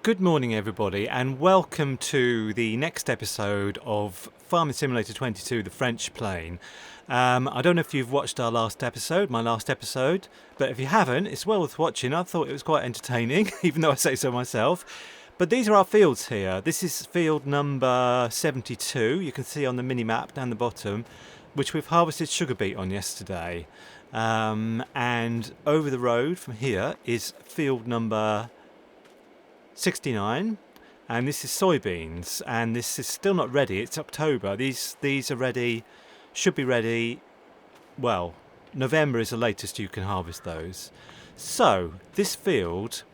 Good morning, everybody, and welcome to the next episode of Farming Simulator 22, The French Plain. I don't know if you've watched our last episode, my last episode, but if you haven't, it's well worth watching. I thought it was quite entertaining, even though I say so myself. But these are our fields here. This is field number 72, you can see on the mini-map down the bottom, which we've harvested sugar beet on yesterday. And over the road from here is field number 69, and this is soybeans, and this is still not ready. It's October. These are ready, should be ready. Well, November is the latest you can harvest those. So this field,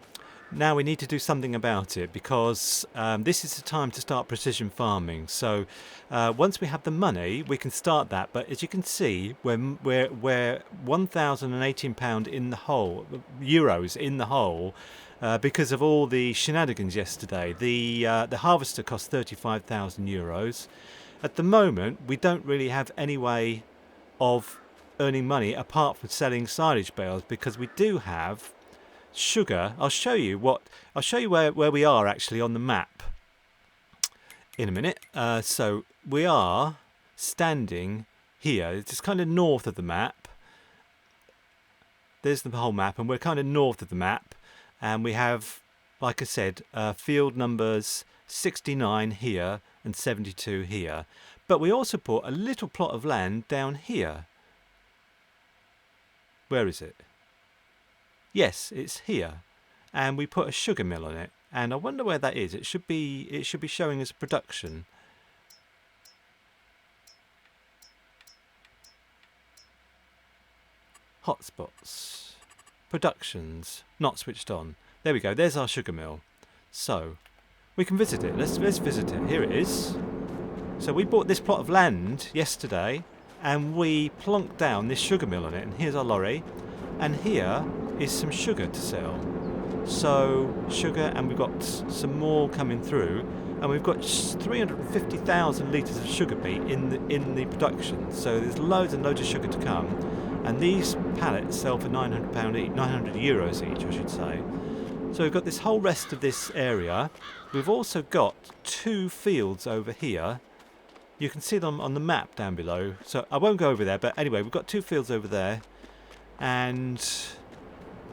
now we need to do something about it, because this is the time to start precision farming. So once we have the money, we can start that. But as you can see, we're £1,018 in the hole, euros in the hole. Because of all the shenanigans yesterday. The harvester cost €35,000. At the moment, we don't really have any way of earning money apart from selling silage bales, because we do have sugar. I'll show you where we are actually on the map in a minute. So we are standing here. It's just kind of north of the map. There's the whole map, and we're kind of north of the map. And we have, like I said, field numbers 69 here and 72 here. But we also bought a little plot of land down here. Where is it? Yes, it's here. And we put a sugar mill on it. And I wonder where that is. It should be showing as production. Hotspots. Productions not switched on. There we go. There's our sugar mill. So we can visit it. Let's visit it. Here it is. So we bought this plot of land yesterday, and we plonked down this sugar mill on it. And here's our lorry, and here is some sugar to sell. So sugar, and we've got some more coming through, and we've got 350,000 litres of sugar beet in the production. So there's loads and loads of sugar to come. And these pallets sell for £900 each, €900 each, I should say. So we've got this whole rest of this area. We've also got two fields over here. You can see them on the map down below. So I won't go over there, but anyway, we've got two fields over there. And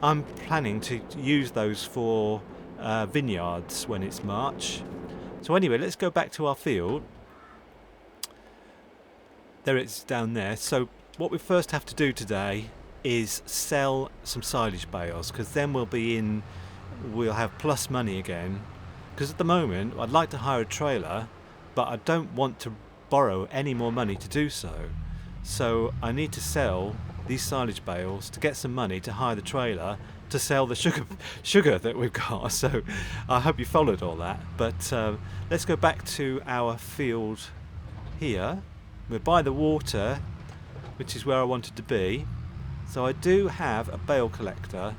I'm planning to use those for vineyards when it's March. So anyway, let's go back to our field. There it's down there. So what we first have to do today is sell some silage bales, because then we'll have plus money again. Because at the moment I'd like to hire a trailer, but I don't want to borrow any more money to do so. So I need to sell these silage bales to get some money to hire the trailer to sell the sugar that we've got. So I hope you followed all that. But let's go back to our field here. We're by the water, which is where I wanted to be. So I do have a bale collector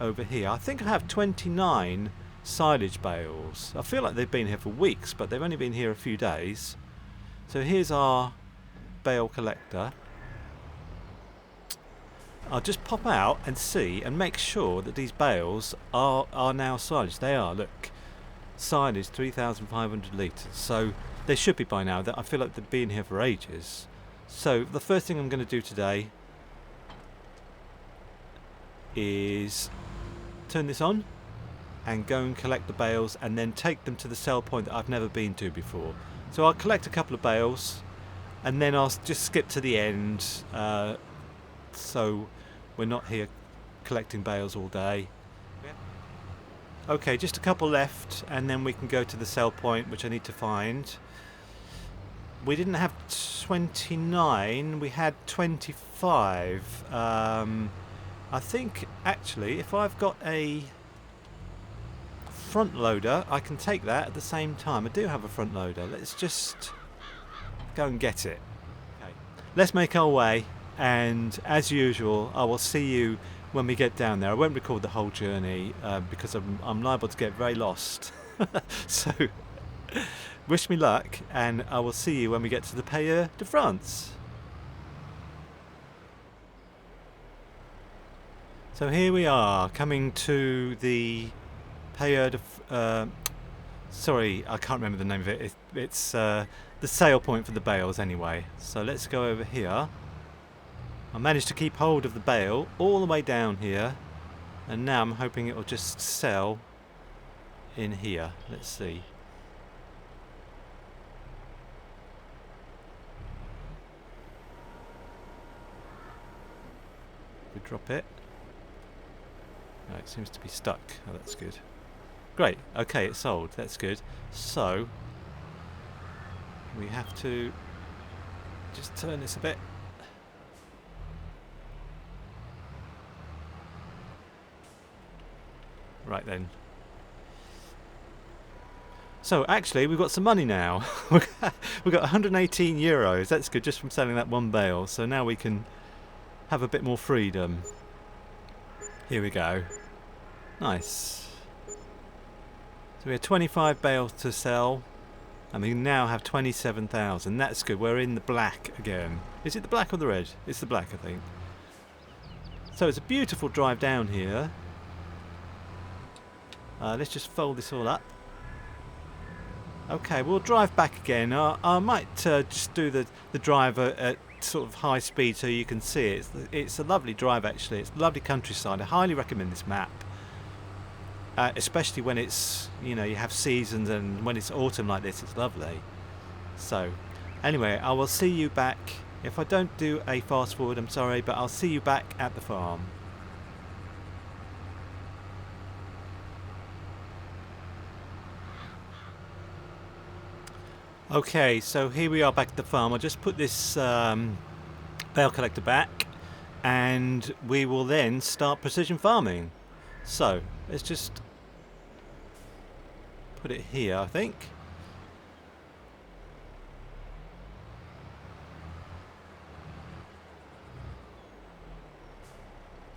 over here. I think I have 29 silage bales. I feel like they've been here for weeks, but they've only been here a few days. So here's our bale collector. I'll just pop out and see and make sure that these bales are now silage. They are, look. Silage 3,500 litres. So they should be by now. I feel like they've been here for ages. So the first thing I'm going to do today is turn this on and go and collect the bales, and then take them to the sell point that I've never been to before. So I'll collect a couple of bales, and then I'll just skip to the end, so we're not here collecting bales all day. Okay, just a couple left, and then we can go to the sell point, which I need to find. We didn't have 29, we had 25. I think actually if I've got a front loader, I can take that at the same time. I do have a front loader. Let's just go and get it. Okay. Let's make our way, and as usual I will see you when we get down there. I won't record the whole journey because I'm liable to get very lost. So wish me luck, and I will see you when we get to the Pays de France. So here we are, coming to the payout of... sorry, I can't remember the name of it. It's the sale point for the bales anyway. So let's go over here. I managed to keep hold of the bale all the way down here. And now I'm hoping it will just sell in here. Let's see. We drop it. No, it seems to be stuck. Oh, that's good. Great. Okay, it's sold. That's good. So we have to just turn this a bit. Right then. So actually we've got some money now. We've got 118 euros. That's good, just from selling that one bale. So now we can have a bit more freedom. Here we go. Nice. So we have 25 bales to sell, and we now have 27,000. That's good. We're in the black again. Is it the black or the red? It's the black, I think. So it's a beautiful drive down here. Let's just fold this all up. Okay, we'll drive back again. I might just do the drive at sort of high speed so you can see it. It's a lovely drive actually. It's lovely countryside. I highly recommend this map. Especially when it's, you know, you have seasons, and when it's autumn like this, it's lovely. So, anyway, I will see you back. If I don't do a fast forward, I'm sorry, but I'll see you back at the farm. Okay, so here we are back at the farm. I'll just put this bale collector back, and we will then start precision farming. So, let's just put it here, I think.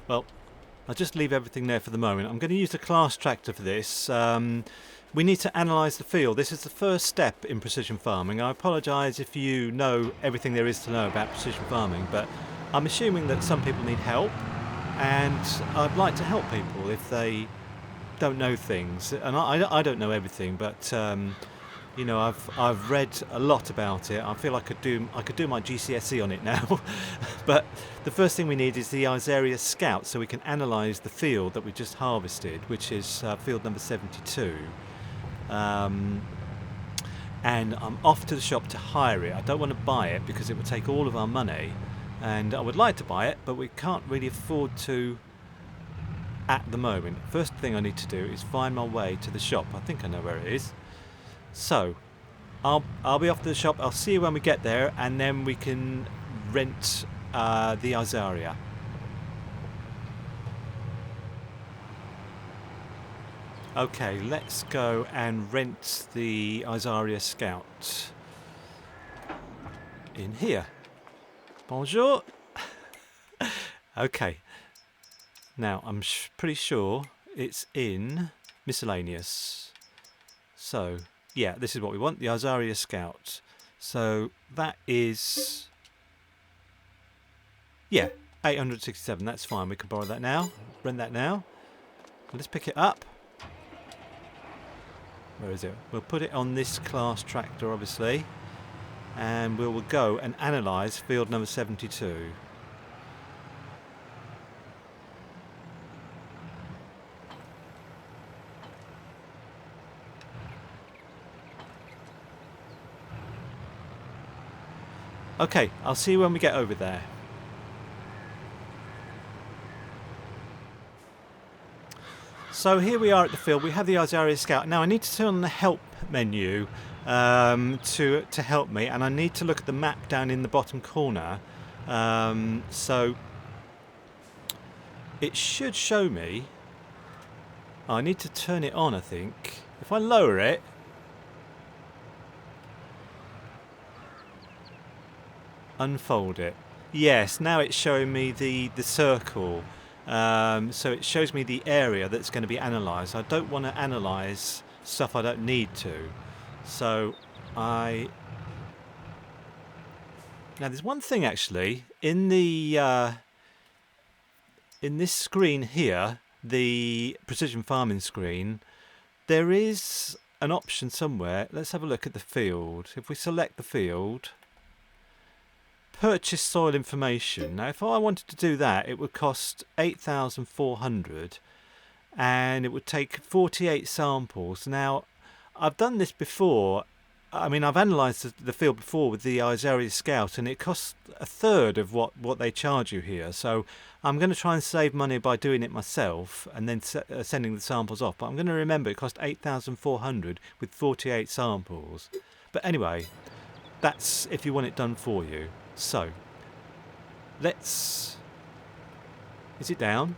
Well, I'll just leave everything there for the moment. I'm going to use the class tractor for this. We need to analyse the field. This is the first step in precision farming. I apologise if you know everything there is to know about precision farming, but I'm assuming that some people need help, and I'd like to help people if they don't know things. And I don't know everything, but you know, I've read a lot about it. I feel I could do my GCSE on it now. But the first thing we need is the Azaria Scout, so we can analyse the field that we just harvested, which is field number 72. And I'm off to the shop to hire it. I don't want to buy it because it would take all of our money, and I would like to buy it, but we can't really afford to at the moment. First thing I need to do is find my way to the shop. I think I know where it is. So I'll be off to the shop. I'll see you when we get there, and then we can rent the Azaria. Okay, let's go and rent the Azaria Scout in here. Bonjour. Okay. Now, I'm pretty sure it's in miscellaneous. So, yeah, this is what we want, the Azaria Scout. So, that is... yeah, 867, that's fine. We can borrow that now, rent that now. Let's pick it up. Where is it? We'll put it on this class tractor, obviously. And we will go and analyse field number 72. Okay, I'll see you when we get over there. So here we are at the field. We have the Azaria Scout. Now I need to turn on the help menu to help me, and I need to look at the map down in the bottom corner. So it should show me. I need to turn it on, I think. If I lower it, unfold it. Yes, now it's showing me the circle. So it shows me the area that's going to be analysed. I don't want to analyse stuff I don't need to. So now there's one thing actually in the in this screen here, the precision farming screen. there is an option somewhere. Let's have a look at the field. If we select the field, purchase soil information. Now if I wanted to do that, it would cost 8,400 and it would take 48 samples. Now I've done this before. I mean, I've analysed the field before with the Isarius Scout, and it costs a third of what they charge you here. So I'm going to try and save money by doing it myself and then sending the samples off. But I'm going to remember it cost 8,400 with 48 samples. But anyway, that's if you want it done for you. So let's... Is it down?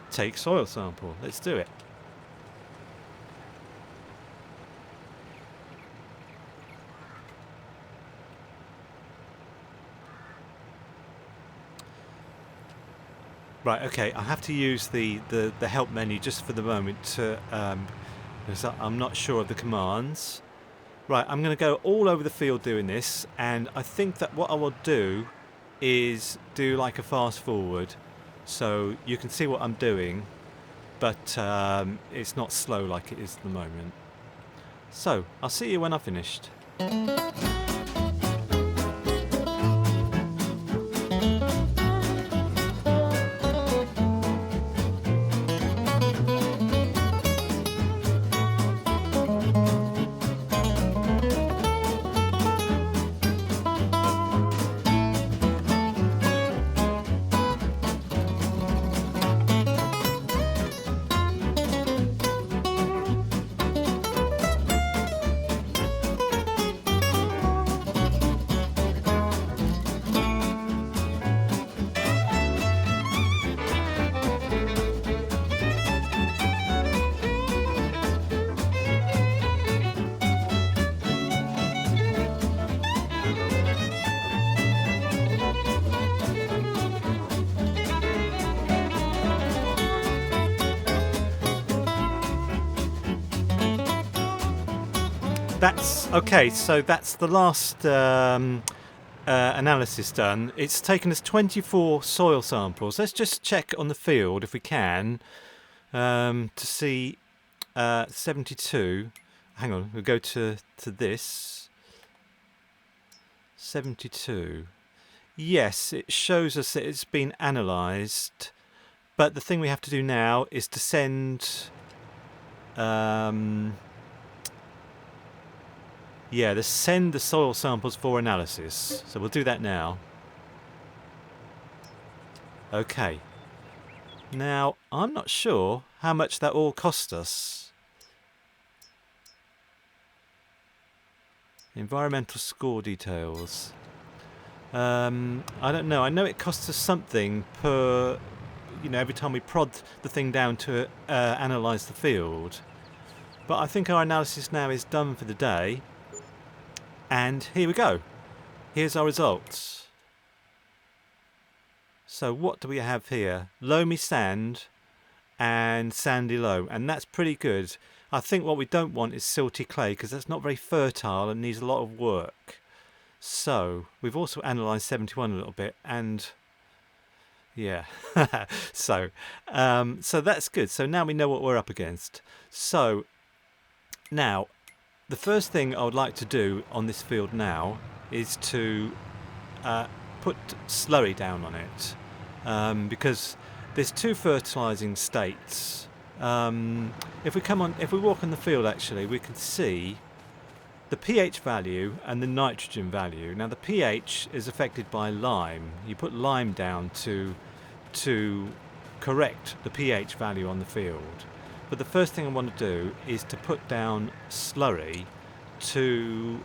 Take soil sample. Let's do it. Right, okay, I have to use the help menu just for the moment to, because I'm not sure of the commands. Right, I'm going to go all over the field doing this, and I think that what I will do is do like a fast forward so you can see what I'm doing, but it's not slow like it is at the moment. So, I'll see you when I've finished. That's okay, so that's the last analysis done. It's taken us 24 soil samples. Let's just check on the field if we can to see 72. Hang on, we'll go to this. 72. Yes, it shows us that it's been analysed, but the thing we have to do now is to send send the soil samples for analysis. So we'll do that now. Okay. Now, I'm not sure how much that all cost us. Environmental score details. I don't know. I know it costs us something per, every time we prod the thing down to analyse the field. But I think our analysis now is done for the day. And here we go. Here's our results. So what do we have here? Loamy sand and sandy loam, and that's pretty good. I think what we don't want is silty clay because that's not very fertile and needs a lot of work. So we've also analysed 71 a little bit, and yeah, so that's good. So now we know what we're up against. So now, the first thing I would like to do on this field now is to put slurry down on it, because there's two fertilising states. If we walk on the field, actually, we can see the pH value and the nitrogen value. Now the pH is affected by lime. You put lime down to correct the pH value on the field. But the first thing I want to do is to put down slurry to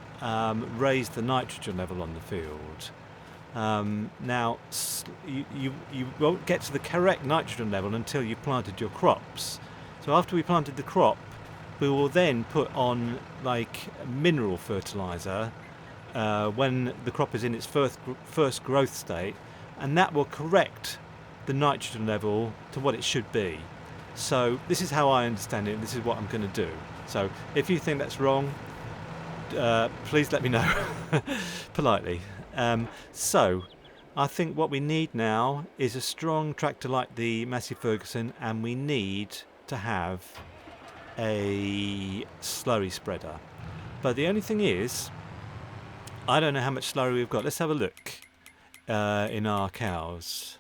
raise the nitrogen level on the field. Now, you won't get to the correct nitrogen level until you've planted your crops. So after we planted the crop, we will then put on like mineral fertiliser when the crop is in its first growth state, and that will correct the nitrogen level to what it should be. So this is how I understand it, and this is what I'm going to do. So if you think that's wrong, please let me know politely. So I think what we need now is a strong tractor like the Massey Ferguson, and we need to have a slurry spreader. But the only thing is, I don't know how much slurry we've got. Let's have a look in our cows.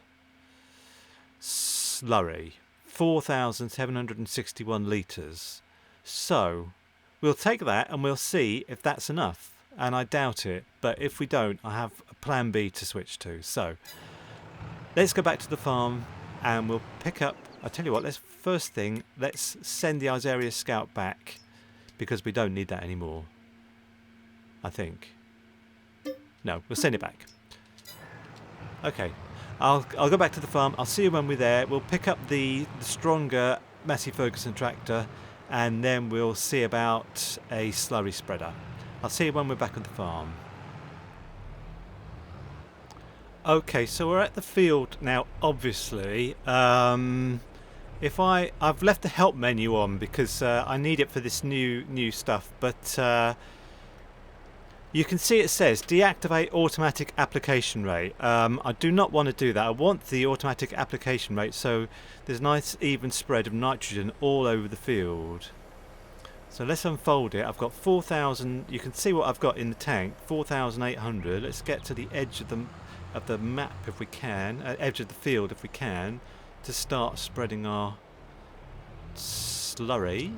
Slurry, 4,761 litres. So we'll take that and we'll see if that's enough. And I doubt it, but if we don't, I have a plan B to switch to. So let's go back to the farm and we'll pick up. I tell you what, let's send the Isarius Scout back, because we don't need that anymore, I think. No, we'll send it back. Okay, I'll go back to the farm. I'll see you when we're there. We'll pick up the stronger Massey Ferguson tractor, and then we'll see about a slurry spreader. I'll see you when we're back at the farm. Okay, so we're at the field now, obviously. I've left the help menu on because I need it for this new stuff, but you can see it says deactivate automatic application rate. I do not want to do that. I want the automatic application rate so there's a nice even spread of nitrogen all over the field. So let's unfold it. I've got 4,000. You can see what I've got in the tank, 4,800. Let's get to the edge of the map if we can, edge of the field if we can, to start spreading our slurry.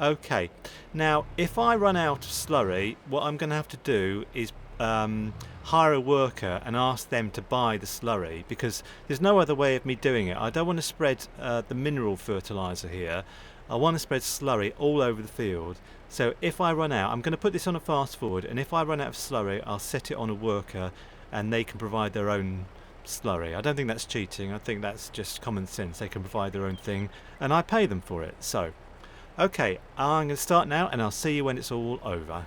Okay, now if I run out of slurry, what I'm going to have to do is hire a worker and ask them to buy the slurry, because there's no other way of me doing it. I don't want to spread the mineral fertilizer here. I want to spread slurry all over the field. So if I run out, I'm going to put this on a fast forward, and if I run out of slurry, I'll set it on a worker and they can provide their own slurry. I don't think that's cheating. I think that's just common sense. They can provide their own thing and I pay them for it. So okay, I'm going to start now and I'll see you when it's all over.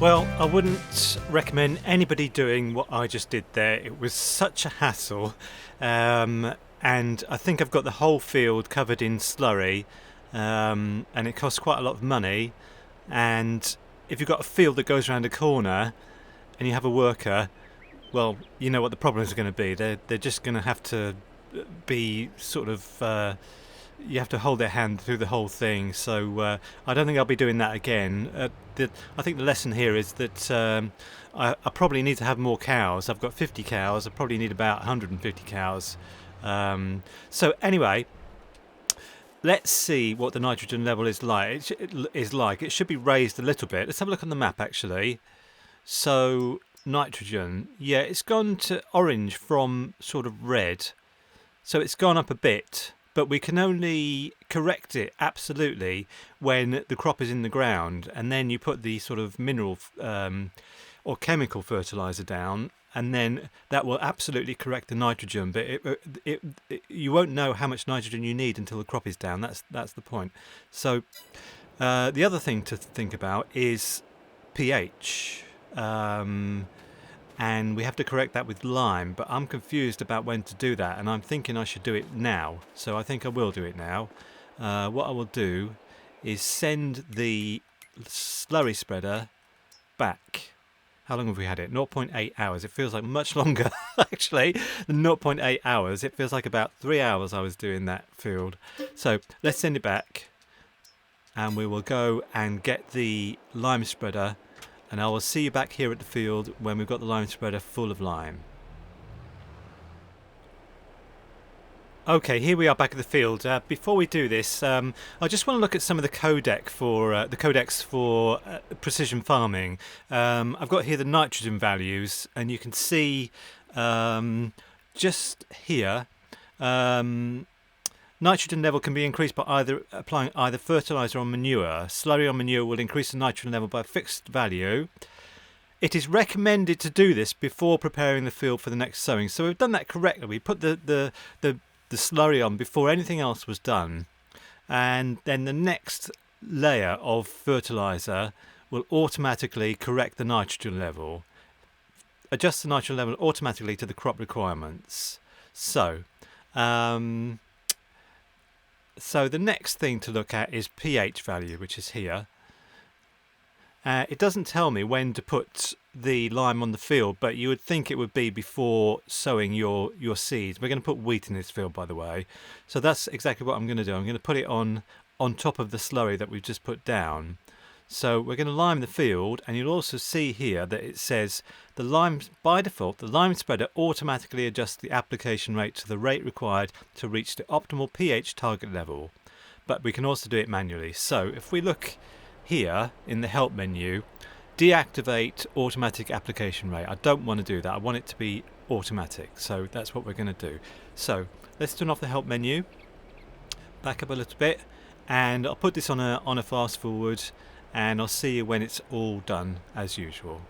Well, I wouldn't recommend anybody doing what I just did there. It was such a hassle, and I think I've got the whole field covered in slurry, and it costs quite a lot of money. And if you've got a field that goes around a corner and you have a worker, well, you know what the problem is going to be. They're just going to have to be sort of you have to hold their hand through the whole thing. So I don't think I'll be doing that again. I think the lesson here is that I probably need to have more cows. I've got 50 cows. I probably need about 150 cows. So anyway, let's see what the nitrogen level is like. It should be raised a little bit. Let's have a look on the map actually. So nitrogen, yeah, it's gone to orange from sort of red. So it's gone up a bit. But we can only correct it absolutely when the crop is in the ground, and then you put the sort of mineral or chemical fertilizer down, and then that will absolutely correct the nitrogen. But you won't know how much nitrogen you need until the crop is down. That's the point. So the other thing to think about is pH. and we have to correct that with lime, but I'm confused about when to do that, and I'm thinking I should do it now, so I think I will do it now. What I will do is send the slurry spreader back. How long have we had it? 0.8 hours. It feels like much longer actually than 0.8 hours. It feels like about 3 hours I was doing that field. So let's send it back, and we will go and get the lime spreader, and I will see you back here at the field when we've got the lime spreader full of lime. Okay, here we are back at the field. Before we do this, I just want to look at some of the codecs for precision farming. I've got here the nitrogen values, and you can see just here nitrogen level can be increased by either applying either fertilizer or manure. Slurry or manure will increase the nitrogen level by a fixed value. It is recommended to do this before preparing the field for the next sowing. So we've done that correctly. We put the slurry on before anything else was done, and then the next layer of fertilizer will automatically correct the nitrogen level, adjust the nitrogen level automatically to the crop requirements. So the next thing to look at is pH value, which is here. It doesn't tell me when to put the lime on the field, but you would think it would be before sowing your seeds. We're going to put wheat in this field, by the way. So that's exactly what I'm going to do. I'm going to put it on top of the slurry that we've just put down. So we're going to lime the field, and you'll also see here that it says the lime, by default, the lime spreader automatically adjusts the application rate to the rate required to reach the optimal pH target level. But we can also do it manually. So if we look here in the help menu, deactivate automatic application rate. I don't want to do that. I want it to be automatic. So that's what we're going to do. So let's turn off the help menu, back up a little bit, and I'll put this on a fast forward, and I'll see you when it's all done as usual.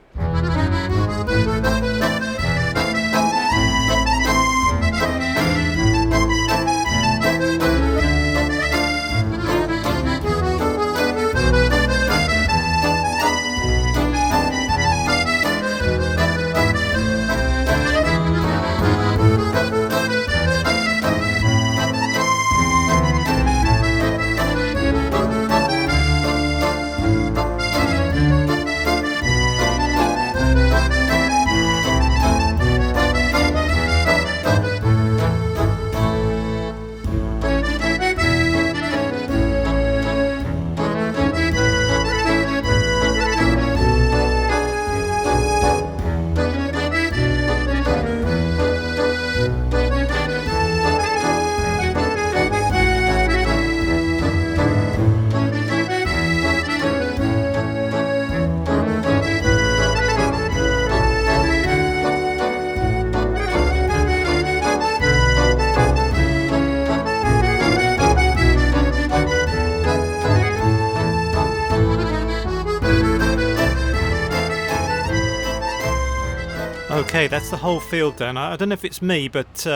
Okay, that's the whole field done. I don't know if it's me, but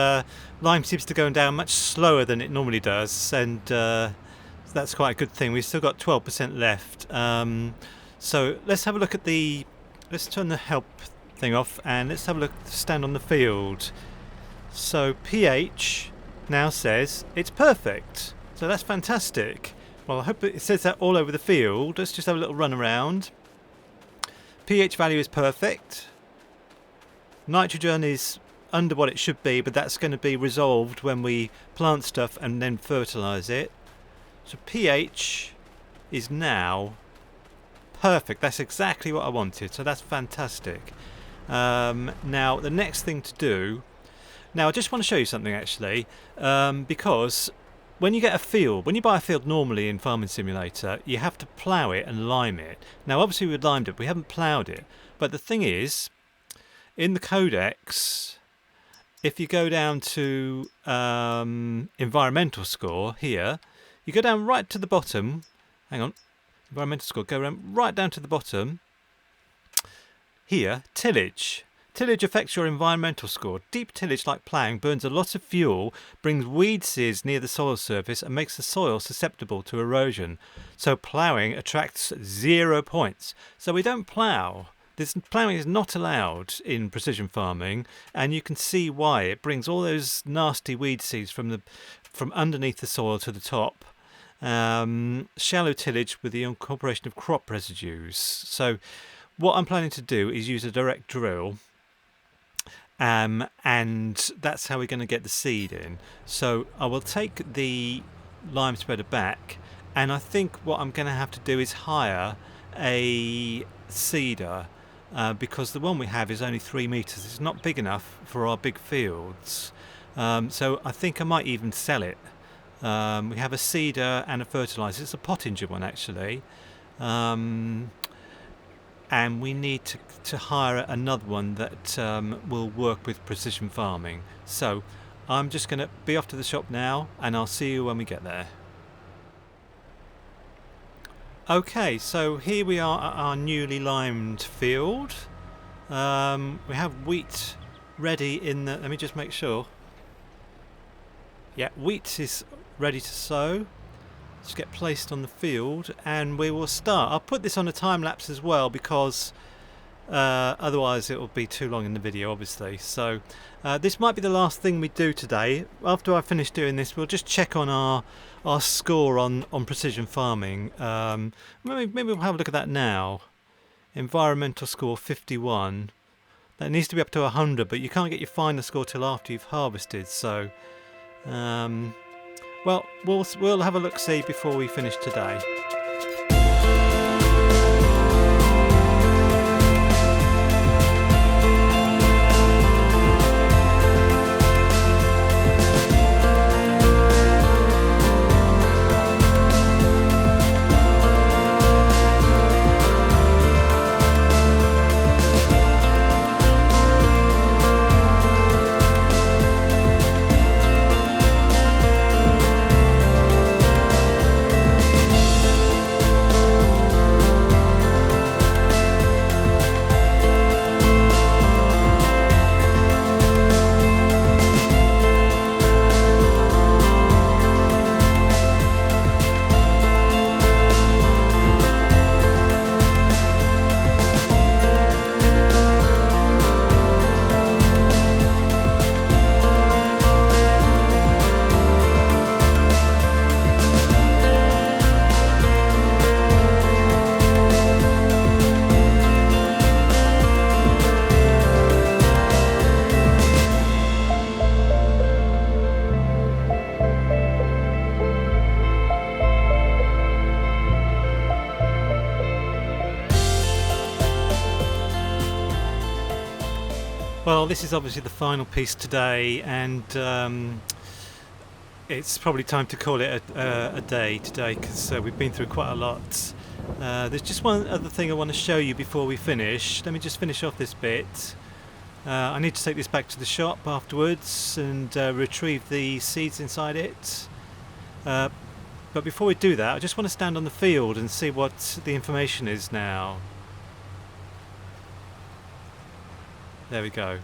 lime seems to go down much slower than it normally does, and that's quite a good thing. We've still got 12% left. So let's have a look at let's turn the help thing off, and let's have a look, stand on the field. So pH now says it's perfect. So that's fantastic. Well, I hope it says that all over the field. Let's just have a little run around. pH value is perfect. Nitrogen is under what it should be, but that's going to be resolved when we plant stuff and then fertilise it. So pH is now perfect. That's exactly what I wanted, so that's fantastic. Now the next thing to do, now I just want to show you something actually, because when you get a field, when you buy a field normally in Farming Simulator, you have to plough it and lime it. Now obviously we've limed it, we haven't ploughed it, but the thing is, in the codex, if you go down to environmental score here, you go down right to the bottom. Hang on, environmental score, go right down to the bottom. Here, tillage. Tillage affects your environmental score. Deep tillage like ploughing burns a lot of fuel, brings weed seeds near the soil surface, and makes the soil susceptible to erosion. So ploughing attracts 0 points. So we don't plough. This ploughing is not allowed in precision farming, and you can see why. It brings all those nasty weed seeds from underneath the soil to the top. Shallow tillage with the incorporation of crop residues. So what I'm planning to do is use a direct drill, and that's how we're going to get the seed in. So I will take the lime spreader back, and I think what I'm going to have to do is hire a seeder, because the one we have is only 3 meters. It's not big enough for our big fields. So I think I might even sell it. We have a seeder and a fertilizer. It's a Pottinger one, actually. And we need to hire another one that will work with precision farming. So I'm just going to be off to the shop now, and I'll see you when we get there. Okay, so here we are at our newly limed field. We have wheat ready in the... Let me just make sure. Yeah, wheat is ready to sow. Just get placed on the field, and we will start. I'll put this on a time lapse as well, because otherwise it will be too long in the video, obviously. So this might be the last thing we do today. After I finish doing this, we'll just check on our score on precision farming. Maybe we'll have a look at that now. Environmental score 51. That needs to be up to 100, but you can't get your final score till after you've harvested. So well, we'll have a look-see before we finish today. Well, this is obviously the final piece today, and it's probably time to call it a day today, because we've been through quite a lot. There's just one other thing I want to show you before we finish. Let me just finish off this bit. I need to take this back to the shop afterwards and retrieve the seeds inside it. But before we do that, I just want to stand on the field and see what the information is now. There we go.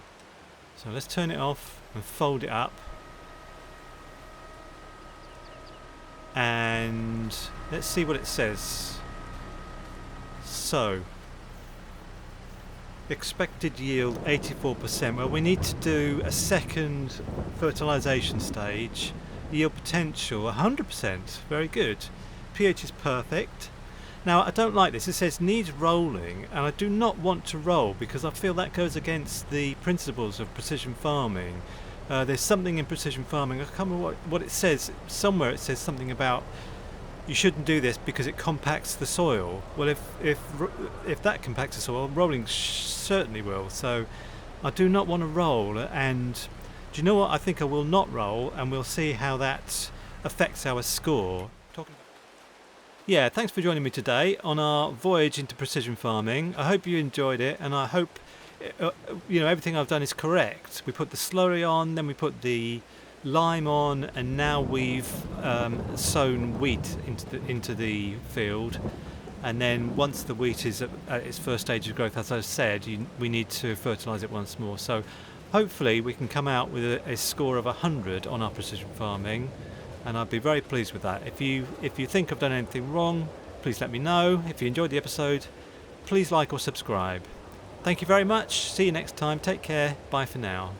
So let's turn it off and fold it up. And let's see what it says. So, expected yield 84%. Well, we need to do a second fertilisation stage. Yield potential 100%. Very good. pH is perfect. Now, I don't like this. It says needs rolling, and I do not want to roll because I feel that goes against the principles of precision farming. There's something in precision farming, I can't remember what it says. Somewhere it says something about you shouldn't do this because it compacts the soil. Well, if that compacts the soil, rolling certainly will. So I do not want to roll, and do you know what? I think I will not roll, and we'll see how that affects our score. Yeah, thanks for joining me today on our voyage into precision farming. I hope you enjoyed it, and I hope everything I've done is correct. We put the slurry on, then we put the lime on, and now we've sown wheat into the field. And then once the wheat is at its first stage of growth, as I said, we need to fertilise it once more. So hopefully we can come out with a score of 100 on our precision farming. And I'd be very pleased with that. If you think I've done anything wrong, please let me know. If you enjoyed the episode, please like or subscribe. Thank you very much. See you next time. Take care. Bye for now.